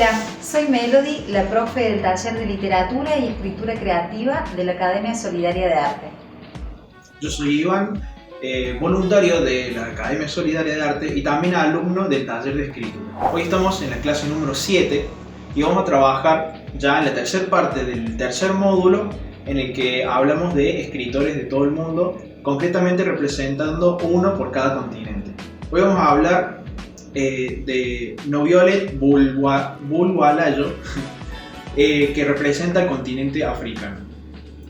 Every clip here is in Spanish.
Hola, soy Melody, la profe del taller de literatura y escritura creativa de la Academia Solidaria de Arte. Yo soy Iván, voluntario de la Academia Solidaria de Arte y también alumno del taller de escritura. Hoy estamos en la clase número 7 y vamos a trabajar ya en la tercera parte del tercer módulo en el que hablamos de escritores de todo el mundo, concretamente representando uno por cada continente. Hoy vamos a hablar de Noviolet Bulwalayo, que representa el continente africano.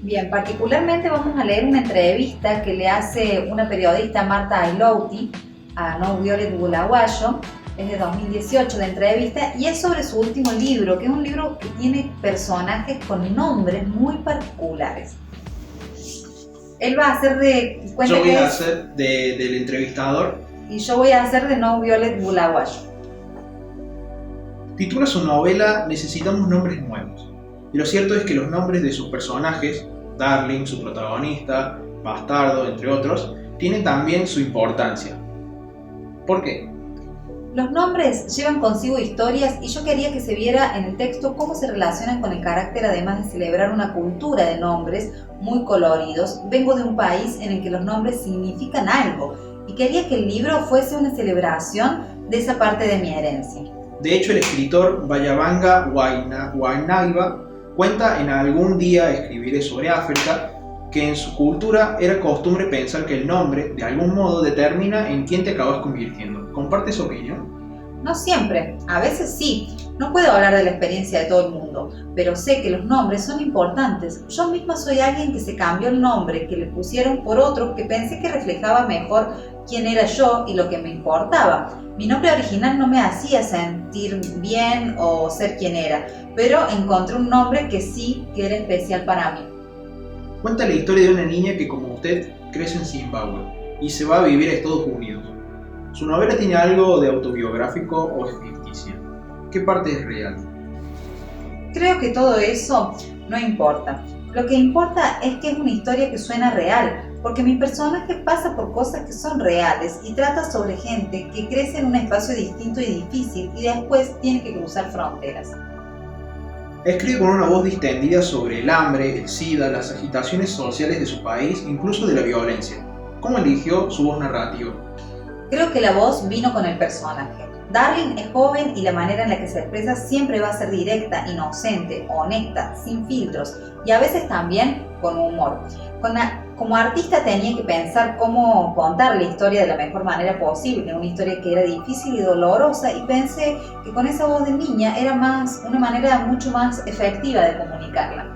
Bien, particularmente vamos a leer una entrevista que le hace una periodista, Marta Ailouti, a Noviolet Bulwalayo. Es de 2018 la entrevista y es sobre su último libro, que es un libro que tiene personajes con nombres muy particulares. Él va a hacer de... Yo voy a hacer del entrevistador. Y yo voy a hacer de Noviolet Bulwalayo. Titula su novela Necesitamos nombres nuevos. Y lo cierto es que los nombres de sus personajes, Darling, su protagonista, Bastardo, entre otros, tienen también su importancia. ¿Por qué? Los nombres llevan consigo historias y yo quería que se viera en el texto cómo se relacionan con el carácter, además de celebrar una cultura de nombres muy coloridos. Vengo de un país en el que los nombres significan algo y quería que el libro fuese una celebración de esa parte de mi herencia. De hecho, el escritor Bayabanga Wainaiba cuenta en Algún día escribiré sobre África que en su cultura era costumbre pensar que el nombre, de algún modo, determina en quién te acabas convirtiendo. ¿Compartes su opinión? No siempre, a veces sí. No puedo hablar de la experiencia de todo el mundo, pero sé que los nombres son importantes. Yo misma soy alguien que se cambió el nombre que le pusieron por otro que pensé que reflejaba mejor quién era yo y lo que me importaba. Mi nombre original no me hacía sentir bien o ser quien era, pero encontré un nombre que sí que era especial para mí. Cuenta la historia de una niña que, como usted, crece en Zimbabue y se va a vivir a Estados Unidos. ¿Su novela tiene algo de autobiográfico o es ficticia? ¿Qué parte es real? Creo que todo eso no importa. Lo que importa es que es una historia que suena real, porque mi personaje pasa por cosas que son reales y trata sobre gente que crece en un espacio distinto y difícil y después tiene que cruzar fronteras. Escribe con una voz distendida sobre el hambre, el SIDA, las agitaciones sociales de su país, incluso de la violencia. ¿Cómo eligió su voz narrativa? Creo que la voz vino con el personaje. Darling es joven y la manera en la que se expresa siempre va a ser directa, inocente, honesta, sin filtros y a veces también con humor. Como artista tenía que pensar cómo contar la historia de la mejor manera posible, una historia que era difícil y dolorosa, y pensé que con esa voz de niña era una manera mucho más efectiva de comunicarla.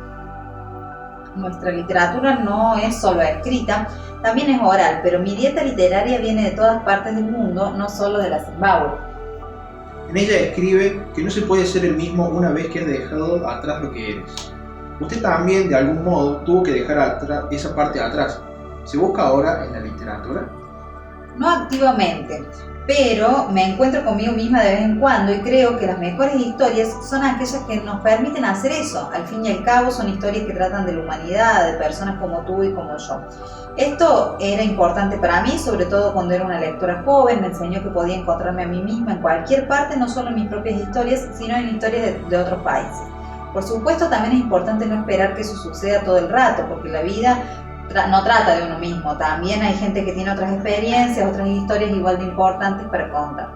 Nuestra literatura no es solo escrita, también es oral, pero mi dieta literaria viene de todas partes del mundo, no solo de la Zimbabue. En ella escribe que no se puede ser el mismo una vez que has dejado atrás lo que eres. Usted también, de algún modo, tuvo que dejar esa parte atrás. ¿Se busca ahora en la literatura? No activamente, pero me encuentro conmigo misma de vez en cuando y creo que las mejores historias son aquellas que nos permiten hacer eso. Al fin y al cabo son historias que tratan de la humanidad, de personas como tú y como yo. Esto era importante para mí, sobre todo cuando era una lectora joven. Me enseñó que podía encontrarme a mí misma en cualquier parte, no solo en mis propias historias, sino en historias de otros países. Por supuesto, también es importante no esperar que eso suceda todo el rato, porque la vida no trata de uno mismo. También hay gente que tiene otras experiencias, otras historias igual de importantes para contar.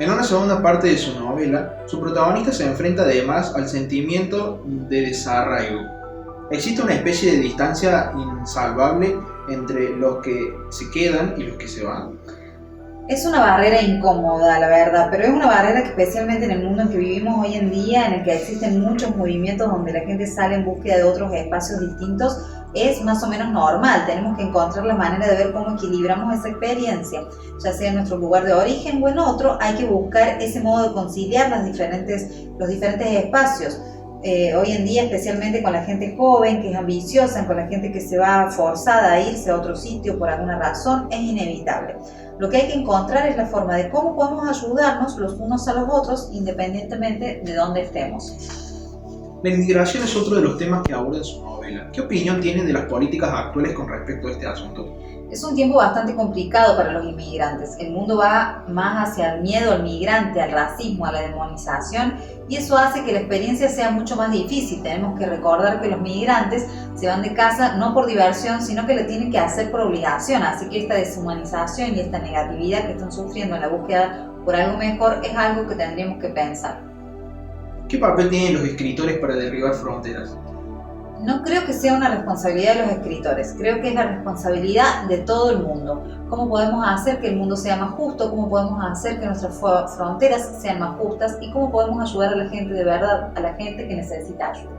En una segunda parte de su novela, su protagonista se enfrenta además al sentimiento de desarraigo. Existe una especie de distancia insalvable entre los que se quedan y los que se van. Es una barrera incómoda, la verdad, pero es una barrera que, especialmente en el mundo en que vivimos hoy en día, en el que existen muchos movimientos donde la gente sale en búsqueda de otros espacios distintos, es más o menos normal. Tenemos que encontrar la manera de ver cómo equilibramos esa experiencia, ya sea en nuestro lugar de origen o en otro. Hay que buscar ese modo de conciliar los diferentes espacios. Hoy en día, especialmente con la gente joven que es ambiciosa, con la gente que se va forzada a irse a otro sitio por alguna razón, es inevitable. Lo que hay que encontrar es la forma de cómo podemos ayudarnos los unos a los otros independientemente de dónde estemos. La inmigración es otro de los temas que aborda en su novela. ¿Qué opinión tiene de las políticas actuales con respecto a este asunto? Es un tiempo bastante complicado para los inmigrantes. El mundo va más hacia el miedo al migrante, al racismo, a la demonización, y eso hace que la experiencia sea mucho más difícil. Tenemos que recordar que los migrantes se van de casa no por diversión, sino que lo tienen que hacer por obligación. Así que esta deshumanización y esta negatividad que están sufriendo en la búsqueda por algo mejor es algo que tendríamos que pensar. ¿Qué papel tienen los escritores para derribar fronteras? No creo que sea una responsabilidad de los escritores, creo que es la responsabilidad de todo el mundo. ¿Cómo podemos hacer que el mundo sea más justo? ¿Cómo podemos hacer que nuestras fronteras sean más justas? ¿Y cómo podemos ayudar a la gente de verdad, a la gente que necesita ayuda?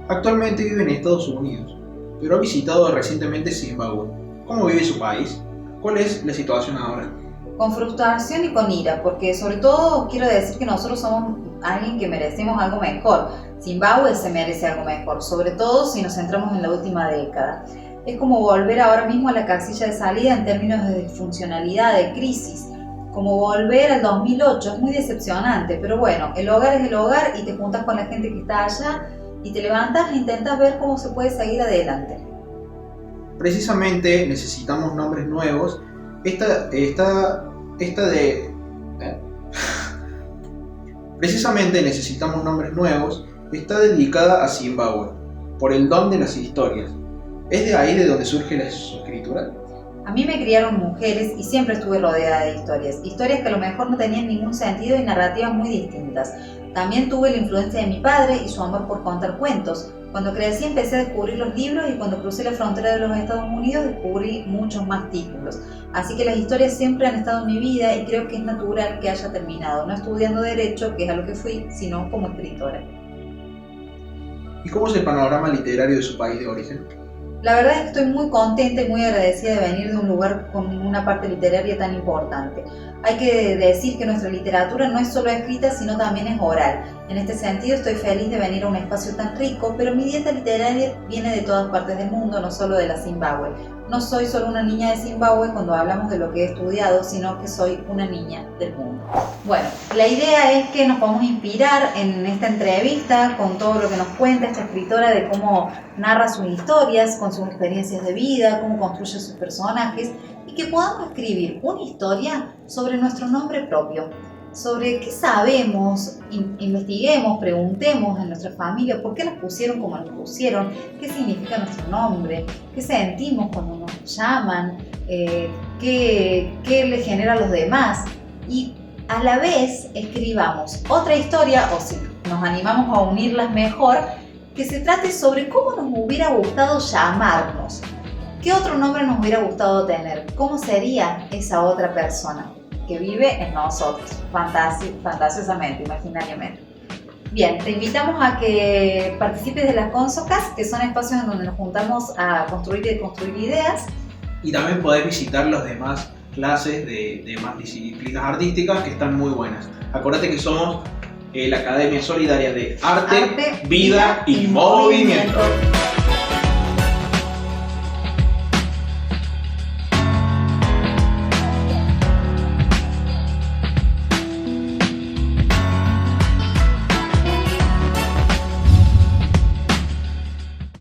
Actualmente vive en Estados Unidos, pero ha visitado recientemente Zimbabue. ¿Cómo vive su país? ¿Cuál es la situación ahora? Con frustración y con ira, porque sobre todo quiero decir que nosotros somos alguien que merecemos algo mejor. Zimbabue se merece algo mejor, sobre todo si nos centramos en la última década. Es como volver ahora mismo a la casilla de salida en términos de disfuncionalidad, de crisis. Como volver al 2008, es muy decepcionante, pero bueno, el hogar es el hogar y te juntas con la gente que está allá y te levantas e intentas ver cómo se puede seguir adelante. Precisamente necesitamos nombres nuevos. Precisamente necesitamos nombres nuevos. Está dedicada a Zimbabue, por el don de las historias. ¿Es de ahí de donde surge su escritura? A mí me criaron mujeres y siempre estuve rodeada de historias. Historias que a lo mejor no tenían ningún sentido y narrativas muy distintas. También tuve la influencia de mi padre y su amor por contar cuentos. Cuando crecí empecé a descubrir los libros y cuando crucé la frontera de los Estados Unidos descubrí muchos más títulos. Así que las historias siempre han estado en mi vida y creo que es natural que haya terminado, no estudiando Derecho, que es a lo que fui, sino como escritora. ¿Y cómo es el panorama literario de su país de origen? La verdad es que estoy muy contenta y muy agradecida de venir de un lugar con una parte literaria tan importante. Hay que decir que nuestra literatura no es solo escrita, sino también es oral. En este sentido estoy feliz de venir a un espacio tan rico, pero mi dieta literaria viene de todas partes del mundo, no solo de la Zimbabue. No soy solo una niña de Zimbabue cuando hablamos de lo que he estudiado, sino que soy una niña del mundo. Bueno, la idea es que nos podamos inspirar en esta entrevista con todo lo que nos cuenta esta escritora de cómo narra sus historias, con sus experiencias de vida, cómo construye sus personajes y que podamos escribir una historia sobre nuestro nombre propio, sobre qué sabemos, investiguemos, preguntemos en nuestra familia por qué nos pusieron como nos pusieron, qué significa nuestro nombre, qué sentimos cuando nos llaman, qué le genera a los demás y a la vez escribamos otra historia o si nos animamos a unirlas mejor, que se trate sobre cómo nos hubiera gustado llamarnos, qué otro nombre nos hubiera gustado tener, cómo sería esa otra persona que vive en nosotros, fantasiosamente, imaginariamente. Bien, te invitamos a que participes de las consocas, que son espacios en donde nos juntamos a construir y deconstruir ideas. Y también podés visitar las demás clases de más disciplinas artísticas que están muy buenas. Acuérdate que somos la Academia Solidaria de Arte, Vida y Movimiento.